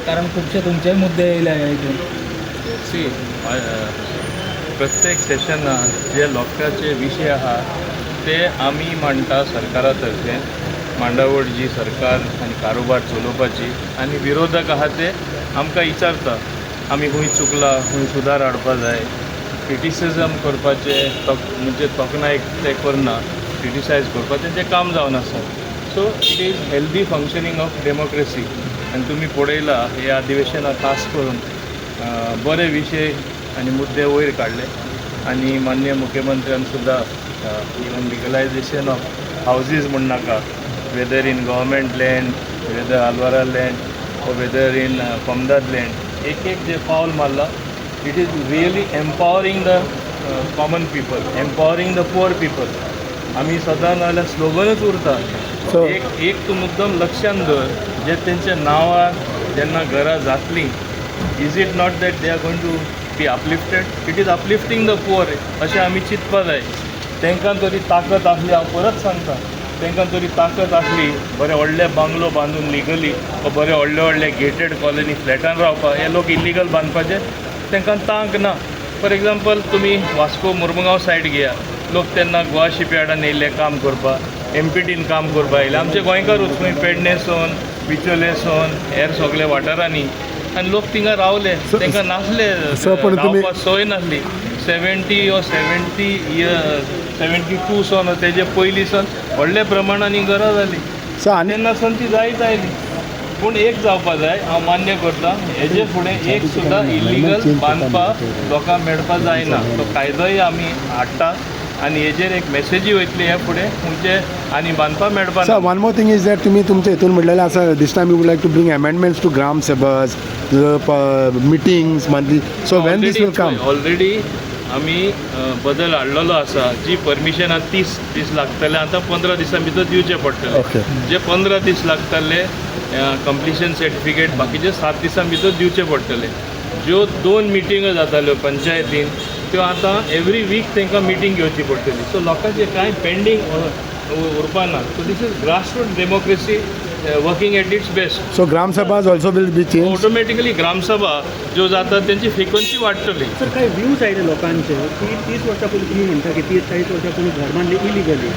कारण खुबशे तुमचेय मुद्दे येयले हितून. सी प्रत्येक सेशनात जे लोकांचे विशय आहा ते आमी मांडटा सरकारा तर्फे मांडावळ जी सरकार आनी कारोबार चलोवपाची आनी विरोधक आहा ते आमकां विचारता आमी खूंय चुकला खूंय सुदार हाडपा जाय. क्रिटिसिजम करपाचे म्हणजे तोखणायक ते करना, क्रिटिसायज करपाचें तें काम जावन आसा. So it is healthy functioning of democracy. आनी तुमी पळयला हे अधिवेशनाक खास करून बरे विशय आनी मुद्दे वयर काडले आनी माननीय मुख्यमंत्र्यान सुद्दां इवन लिगलायजेशन ऑफ हावजीस म्हण नाका, whether in government land, whether आलवारा लँड, वेदर इन पमदाद लँड, एक जे पावल मारला. It is really empowering the common people, empowering the poor people. आमी सदां नाजाल्यार स्लोगनूच उरता. एक तूं मुद्दम लक्षांत दवर जे तेंच्या नांवार जेन्ना घरां जातलीं, is it not that they are going to be uplifted? It is uplifting the poor अशें आमी चिंतपा जाय. तांकां तरी ताकद आसली, हांव परत सांगता, तांकां तरी ताकद आसली बरे व्हडले बांगलो बांदून लिगली वा बरे व्हडले व्हडले गेटेड कॉलनी फ्लॅटान रावपा. हे लोक इलिगल बांदपाचे तांकां तांक ना. फॉर एग्जाम्पल तुमी वास्को मुर्मुगांव सायड घेया, लोक तेन्ना गोवा शिपयार्डान येयल्ले काम करपाक, एमपीटीन काम करपाक येयले. आमचे गोंयकारूच खंय पेडणेसून बिचोलेसून हेर सगळे वाठारांनी, आनी लोक थिंगा रावले. तांकां नासले रावपाक सोय नासली. 70 or 72 सन तेजे पयलीं सन व्हडले प्रमाणान ही घरां जाली. तेन्ना सन ती जायत आयली. पूण एक जावपा जाय, हांव मान्य करता, हेजे फुडें एक सुद्दां इलिगल बांदपाक लोकांक मेळपा जायना. तो कायदोय आमी हाडटा आनी हेजेर एक मेसेजी वयतली हे फुडें खंयचे आनी बांदपाक मेळपा ना. One more thing is that तुमी तुमच्या हितून म्हणलेलें आसा this time you would like to bring amendments to gram sabhas meetings monthly. So when this will come? Already आमी बदल हाडलेलो आसा. जी परमिशनां 30 दीस लागतले आतां 15 दिसां भितर दिवचे पडटले. जे 15 दीस लागतले कंप्लिशन सर्टिफिकेट बाकीचे 7 दिसां भितर दिवचे पडटले. ज्यो 2 मिटिंग जाताल्यो पंचायतीन त्यो आतां एवरी वीक तांकां मिटींग घेवची पडटली. सो लोकांचे कांय पेंडींग उरपाना. So this is grassroot democracy working at its best. So gram sabhas also will be change? Automatically gram sabha ज्यो जातात त्यांची फ्रिक्वन्सी वाडटली. सर काही व्ह्यूज आयले लोकांचे की 30 वर्षां पयलीं तुम्ही म्हणटा की 30-40 वर्षां पयलीं घर बांदले इलिगली.